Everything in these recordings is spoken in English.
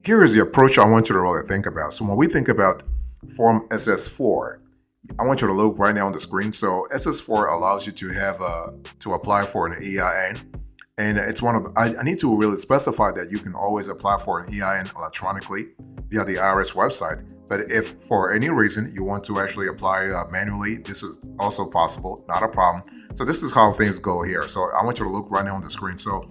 Here is the approach I want you to really think about. So when we think about Form SS-4, I want you to look right now on the screen. So SS-4 allows you to have to apply for an EIN, and it's one of the, I need to really specify that you can always apply for an EIN electronically via the IRS website. But if for any reason you want to actually apply manually, this is also possible, not a problem. So this is how things go here. So I want you to look right now on the screen. So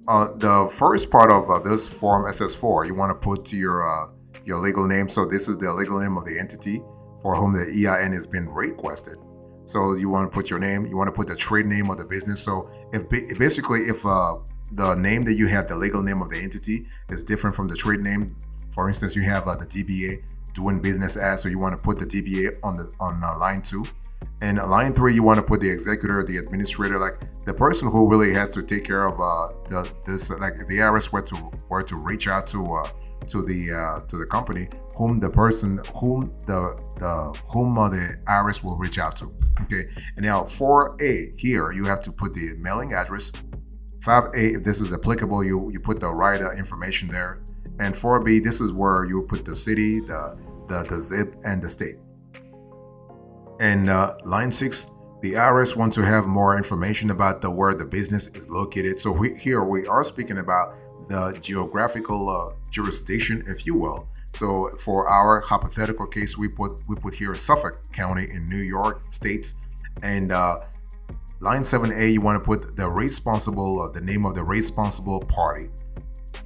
the first part of this form SS-4, you want to put your legal name. So this is the legal name of the entity for whom the EIN has been requested. So you want to put your name, you want to put the trade name of the business. So if the name that you have, the legal name of the entity is different from the trade name, for instance, you have the DBA, doing business as, so you want to put the DBA on line 2. And line 3, you want to put the executor, the administrator, like the person who really has to take care of this. Like if the IRS were to reach out to the company, whom the IRS will reach out to. Okay, and now 4A here, you have to put the mailing address. 5A, if this is applicable, you put the right information there. And 4B, this is where you put the city, the zip, and the state. And line 6, the IRS wants to have more information about where the business is located. So here we are speaking about the geographical jurisdiction, if you will. So for our hypothetical case, we put here Suffolk County in New York State. And line 7A, you want to put the name of the responsible party,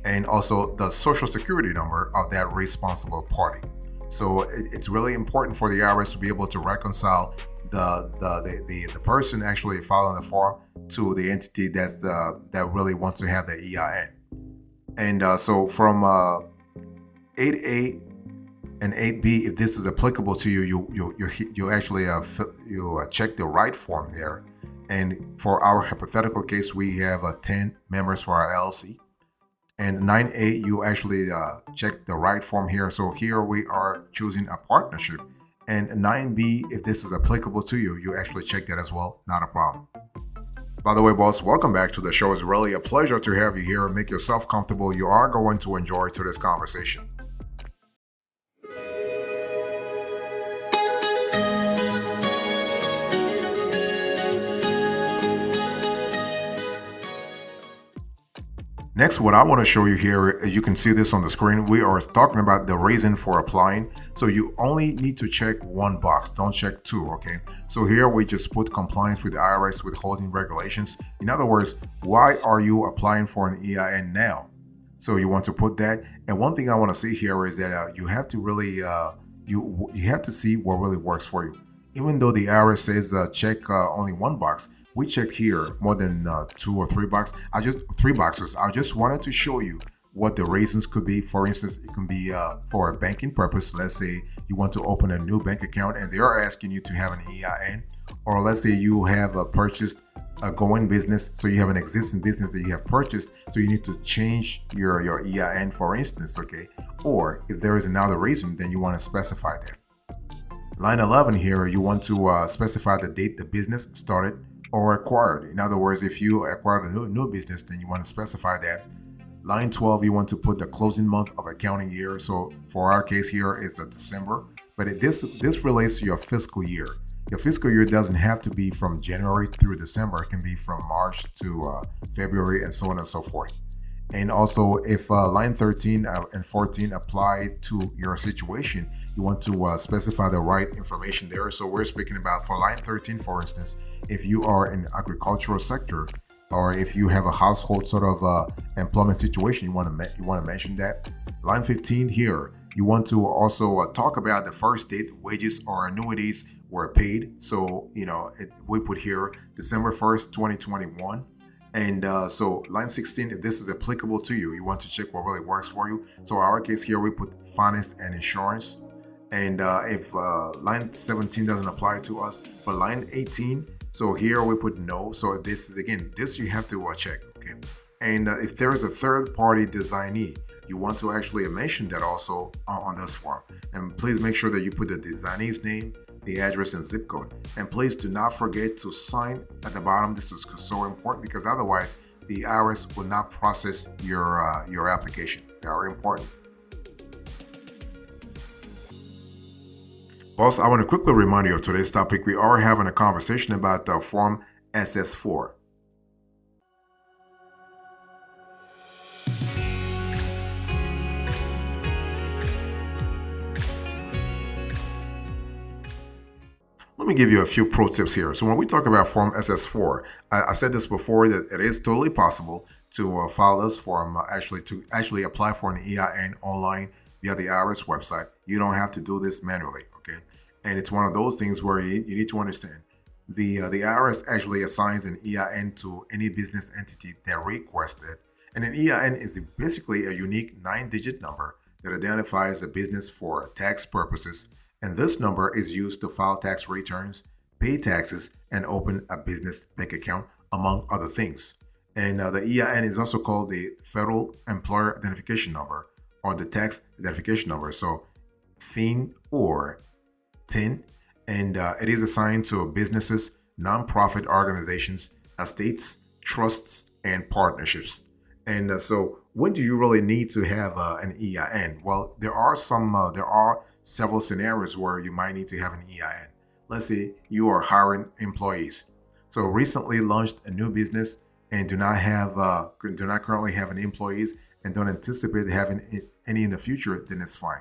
and also the social security number of that responsible party. So it's really important for the IRS to be able to reconcile the person actually filing the form to the entity that really wants to have the EIN. And so from 8A and 8B, if this is applicable to you, you actually check the right form there. And for our hypothetical case, we have 10 members for our LLC. And 9A, you actually check the right form here. So here we are choosing a partnership. And 9B, if this is applicable to you, you actually check that as well, not a problem. By the way, boss, welcome back to the show. It's really a pleasure to have you here. Make yourself comfortable. You are going to enjoy today's conversation. Next, what I want to show you here, you can see this on the screen. We are talking about the reason for applying. So you only need to check one box, don't check two, okay? So here we just put compliance with IRS withholding regulations. In other words, why are you applying for an EIN now? So you want to put that. And one thing I want to see here is that you have to really, you have to see what really works for you. Even though the IRS says check only one box, we checked here more than 2 or 3 boxes. Three boxes. I just wanted to show you what the reasons could be. For instance, it can be for a banking purpose. Let's say you want to open a new bank account and they are asking you to have an EIN. Or let's say you have purchased a going business, so you have an existing business that you have purchased, so you need to change your EIN, for instance, okay? Or if there is another reason, then you want to specify that. Line 11 here, you want to specify the date the business started or acquired. In other words, if you acquired a new business, then you want to specify that. Line 12, you want to put the closing month of accounting year. So for our case here is December, but this relates to your fiscal year. Your fiscal year doesn't have to be from January through December. It can be from March to February and so on and so forth. And also, if line 13 and 14 apply to your situation, you want to specify the right information there. So we're speaking about for line 13, for instance, if you are in agricultural sector, or if you have a household sort of employment situation, you want to mention that. Line 15 here, you want to also talk about the first date wages or annuities were paid. So we put here December 1st, 2021. And so line 16, if this is applicable to you, you want to check what really works for you. So our case here, we put finance and insurance. And if line 17 doesn't apply to us, but line 18, so here we put no. So this is, again, this you have to check, okay? And if there is a third party designee, you want to actually mention that also on this form. And please make sure that you put the designee's name, the address, and zip code. And please do not forget to sign at the bottom. This is so important because otherwise the IRS will not process your application. Very important. Boss, I want to quickly remind you of today's topic. We are having a conversation about the Form SS-4. Let me give you a few pro tips here. So when we talk about Form SS-4, I've said this before that it is totally possible to file this form, actually apply for an EIN online via the IRS website. You don't have to do this manually, okay? And it's one of those things where you need to understand the IRS actually assigns an EIN to any business entity that requests it. And an EIN is basically a unique 9-digit number that identifies a business for tax purposes, and this number is used to file tax returns, pay taxes, and open a business bank account, among other things. And the EIN is also called the Federal Employer Identification Number or the Tax Identification Number. So FIN or TIN, and it is assigned to businesses, nonprofit organizations, estates, trusts, and partnerships. And so when do you really need to have an EIN? Well, there are several scenarios where you might need to have an EIN. Let's say you are hiring employees. So recently launched a new business and do not currently have any employees and don't anticipate having any in the future, then it's fine.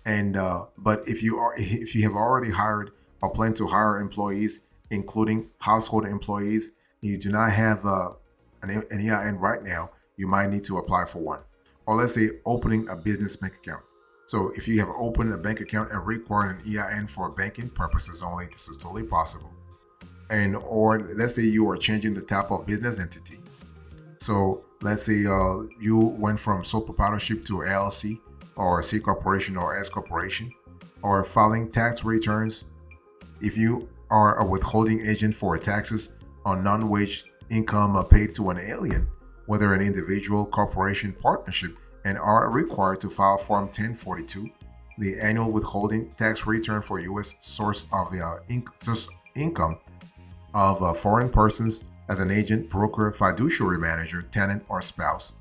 And but if you have already hired or plan to hire employees, including household employees, and you do not have an EIN right now, you might need to apply for one. Or let's say opening a business bank account. So if you have opened a bank account and require an EIN for banking purposes only, this is totally possible. And or let's say you are changing the type of business entity. So let's say you went from sole proprietorship to LLC or C corporation or S corporation, or filing tax returns. If you are a withholding agent for taxes on non-wage income paid to an alien, whether an individual, corporation, partnership, and are required to file Form 1042, the annual withholding tax return for U.S. source of income of foreign persons as an agent, broker, fiduciary manager, tenant, or spouse.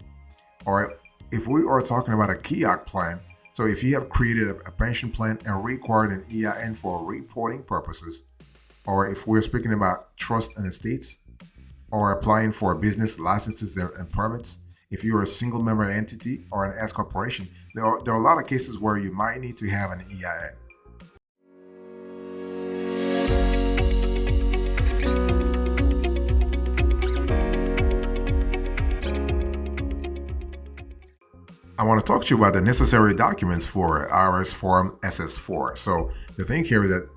Or if we are talking about a KIOC plan, so if you have created a pension plan and required an EIN for reporting purposes, or if we're speaking about trust and estates, or applying for business licenses and permits, if you're a single member entity or an S corporation, there are a lot of cases where you might need to have an EIN. I want to talk to you about the necessary documents for IRS Form SS-4. So the thing here is that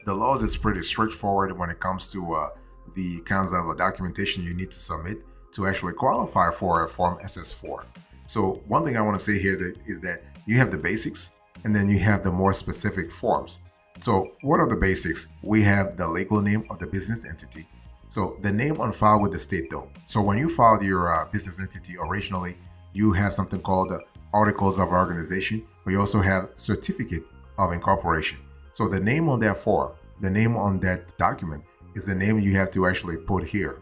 the laws is pretty straightforward when it comes to the kinds of documentation you need to submit to actually qualify for a Form SS-4. So one thing I want to say here is that you have the basics and then you have the more specific forms. So what are the basics? We have the legal name of the business entity. So the name on file with the state though. So when you filed your business entity originally, you have something called Articles of Organization, but you also have Certificate of Incorporation. So the name on that form, the name on that document is the name you have to actually put here.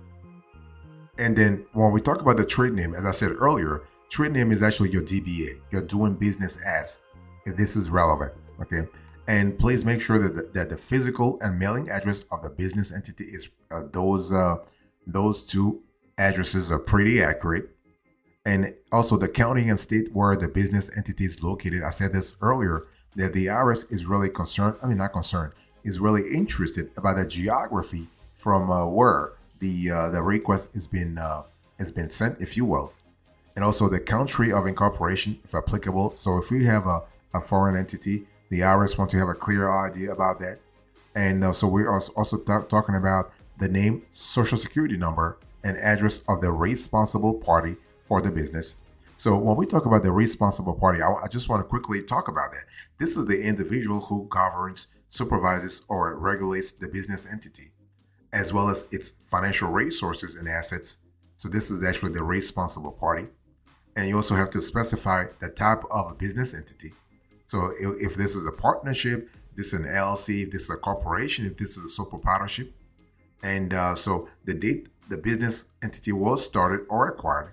And then when we talk about the trade name, as I said earlier, trade name is actually your DBA, you're doing business as, if this is relevant, okay? And please make sure that the physical and mailing address of the business entity is those two addresses are pretty accurate. And also the county and state where the business entity is located. I said this earlier, that the IRS is really not concerned, is really interested about the geography from where the request has been sent, if you will. And also the country of incorporation, if applicable. So if we have a foreign entity, the IRS wants to have a clear idea about that. And so we are also talking about the name, social security number, and address of the responsible party for the business. So when we talk about the responsible party, I just want to quickly talk about that. This is the individual who governs, supervises, or regulates the business entity, as well as its financial resources and assets. So this is actually the responsible party. And you also have to specify the type of a business entity. So if this is a partnership, this is an LLC, if this is a corporation, if this is a sole proprietorship. And so the date the business entity was started or acquired,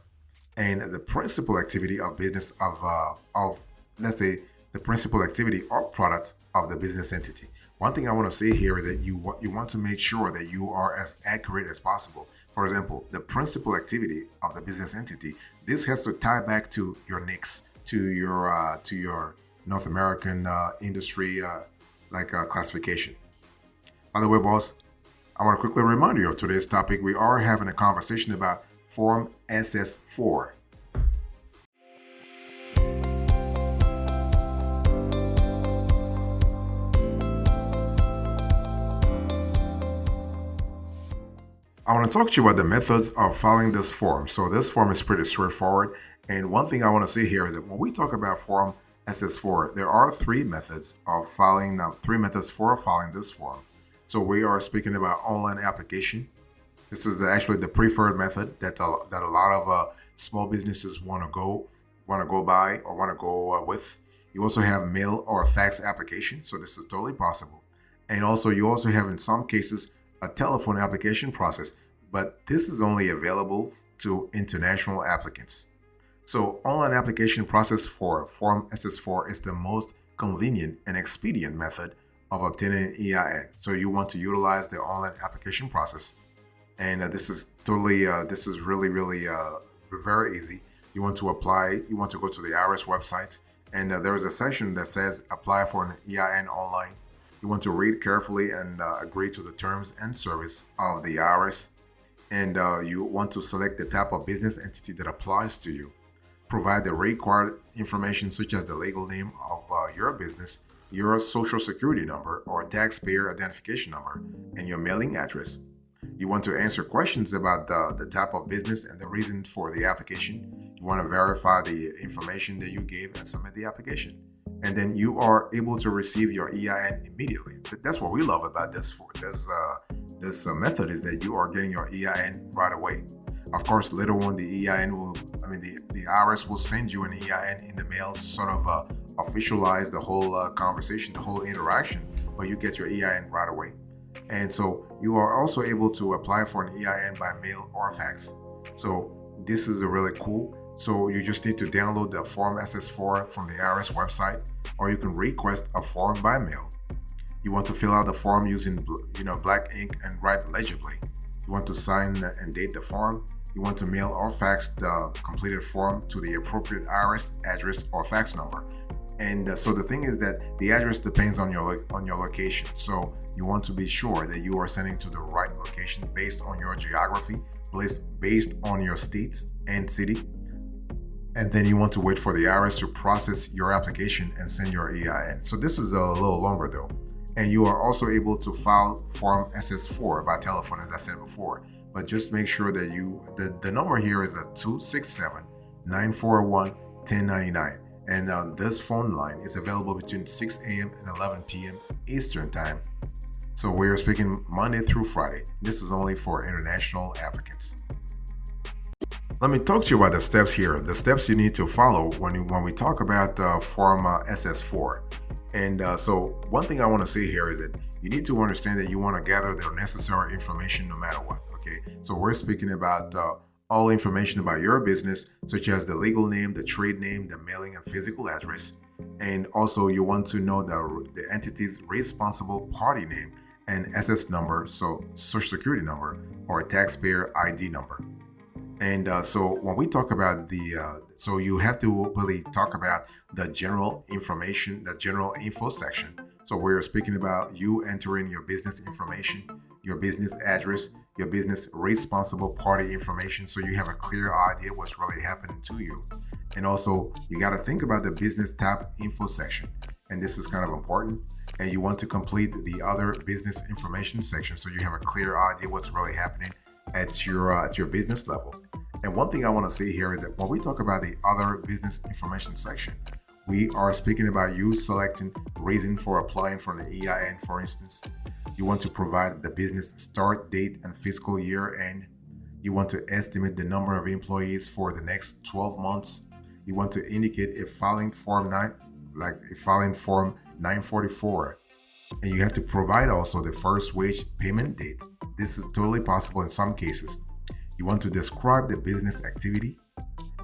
and the principal activity of business of let's say the principal activity or products of the business entity. One thing I want to say here is that you want to make sure that you are as accurate as possible. For example, the principal activity of the business entity, this has to tie back to your NICS, to your North American industry classification. By the way, boss, I want to quickly remind you of today's topic. We are having a conversation about Form SS-4. I want to talk to you about the methods of filing this form. So this form is pretty straightforward. And one thing I want to say here is that when we talk about Form SS-4, there are three methods for filing this form. So we are speaking about online application. This is actually the preferred method that a lot of small businesses want to go by or want to go with. You also have mail or fax application. So this is totally possible. And also you also have in some cases a telephone application process, but this is only available to international applicants. So online application process for Form SS-4 is the most convenient and expedient method of obtaining an EIN. So you want to utilize the online application process. And this is really very easy. You want to apply, you want to go to the IRS website, and there is a section that says apply for an EIN online. You want to read carefully and agree to the terms and service of the IRS. And you want to select the type of business entity that applies to you. Provide the required information such as the legal name of your business, your social security number or taxpayer identification number, and your mailing address. You want to answer questions about the type of business and the reason for the application. You want to verify the information that you gave and submit the application. And then you are able to receive your EIN immediately. That's what we love about this method, is that you are getting your EIN right away. Of course, later on, the IRS will send you an EIN in the mail to sort of officialize the whole conversation, the whole interaction, but you get your EIN right away. And so you are also able to apply for an EIN by mail or fax. So this is really cool. So you just need to download the Form SS-4 from the IRS website, or you can request a form by mail. You want to fill out the form using black ink and write legibly. You want to sign and date the form. You want to mail or fax the completed form to the appropriate IRS address or fax number. And so the thing is that the address depends on your location. So you want to be sure that you are sending to the right location based on your geography, based on your states and city. And then you want to wait for the IRS to process your application and send your EIN. So this is a little longer though. And you are also able to file Form SS-4 by telephone, as I said before. But just make sure that the number here is a 267-941-1099. And this phone line is available between 6 a.m. and 11 p.m. Eastern Time. So we are speaking Monday through Friday. This is only for international applicants. Let me talk to you about the steps here, the steps you need to follow when we talk about Form SS-4. And so one thing I want to say here is that you need to understand that you want to gather the necessary information no matter what, okay? So we're speaking about all information about your business, such as the legal name, the trade name, the mailing and physical address. And also you want to know the entity's responsible party name and SS number, so social security number or taxpayer ID number. And so when we talk about so you have to really talk about the general information, the general info section. So we're speaking about you entering your business information, your business address, your business responsible party information, so you have a clear idea what's really happening to you. And also you got to think about the business type info section, and this is kind of important. And you want to complete the other business information section, so you have a clear idea what's really happening at your business level. And one thing I want to say here is that when we talk about the other business information section, we are speaking about you selecting reason for applying for an EIN. For instance, you want to provide the business start date and fiscal year end. You want to estimate the number of employees for the next 12 months. You want to indicate a filing form 944, and you have to provide also the first wage payment date. This is totally possible in some cases. You want to describe the business activity,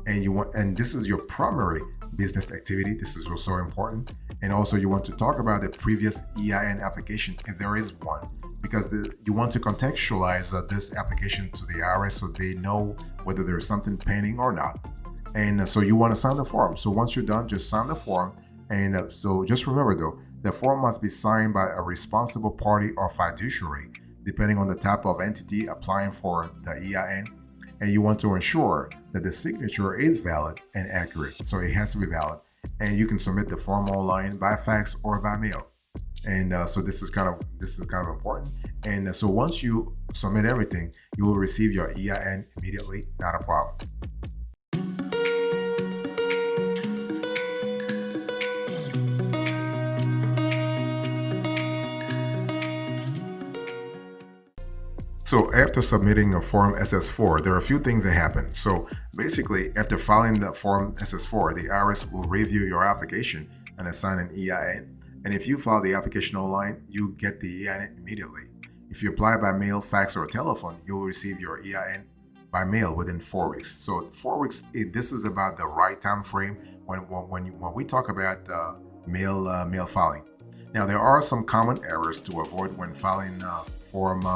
and this is your primary business activity. This is also important. And also you want to talk about the previous EIN application if there is one, because you want to contextualize this application to the IRS so they know whether there's something pending or not. And so you want to sign the form. So once you're done, just sign the form. And so just remember though, the form must be signed by a responsible party or fiduciary, depending on the type of entity applying for the EIN. And you want to ensure that the signature is valid and accurate. So it has to be valid. And you can submit the form online by fax or by mail. And so this is kind of important. And so once you submit everything, you will receive your EIN immediately. Not a problem. So after submitting a form SS-4, there are a few things that happen. So basically, after filing the form SS-4, the IRS will review your application and assign an EIN. And if you file the application online, you get the EIN immediately. If you apply by mail, fax, or telephone, you'll receive your EIN by mail within 4 weeks. So 4 weeks, this is about the right time frame when we talk about mail filing. Now, there are some common errors to avoid when filing form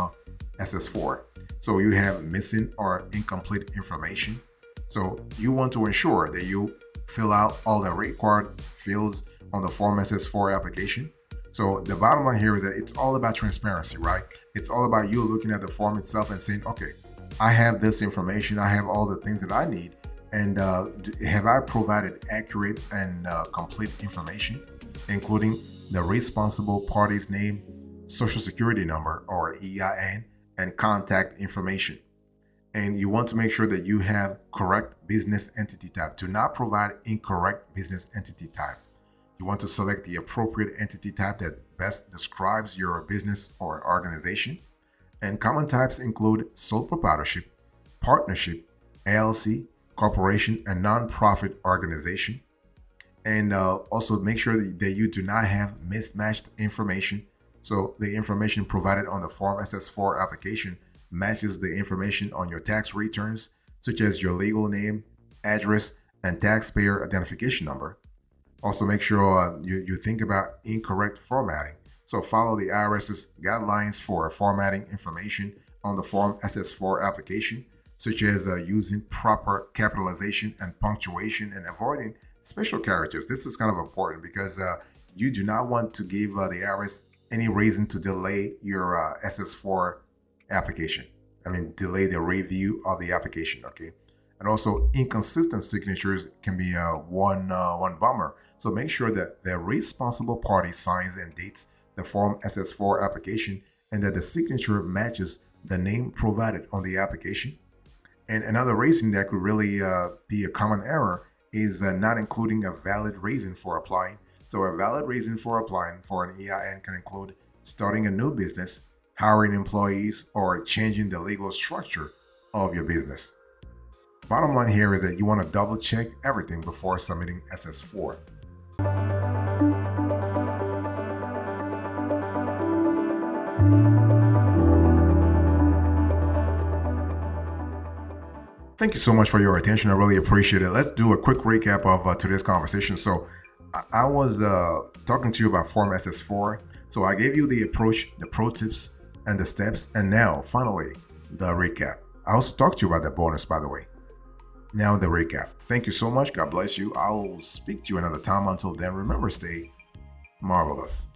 SS-4. So you have missing or incomplete information. So you want to ensure that you fill out all the required fields on the form SS-4 application. So the bottom line here is that it's all about transparency, right? It's all about you looking at the form itself and saying, okay, I have this information, I have all the things that I need, and have I provided accurate and complete information, including the responsible party's name, social security number or EIN, and contact information. And you want to make sure that you have correct business entity type. Do not provide incorrect business entity type. You want to select the appropriate entity type that best describes your business or organization. And common types include sole proprietorship, partnership, LLC, corporation, and nonprofit organization. And also make sure that you do not have mismatched information. So the information provided on the Form SS-4 application matches the information on your tax returns, such as your legal name, address, and taxpayer identification number. Also make sure you think about incorrect formatting. So follow the IRS's guidelines for formatting information on the Form SS-4 application, such as using proper capitalization and punctuation and avoiding special characters. This is kind of important because you do not want to give the IRS any reason to delay your SS-4 application. Delay the review of the application, okay? And also inconsistent signatures can be one bummer. So make sure that the responsible party signs and dates the Form SS-4 application and that the signature matches the name provided on the application. And another reason that could really be a common error is not including a valid reason for applying. So a valid reason for applying for an EIN can include starting a new business, hiring employees, or changing the legal structure of your business. Bottom line here is that you want to double check everything before submitting SS-4. Thank you so much for your attention. I really appreciate it. Let's do a quick recap of today's conversation. So I was talking to you about Form SS-4. So I gave you the approach, the pro tips, and the steps. And now, finally, the recap. I also talked to you about the bonus, by the way. Now the recap. Thank you so much. God bless you. I'll speak to you another time. Until then, remember, stay marvelous.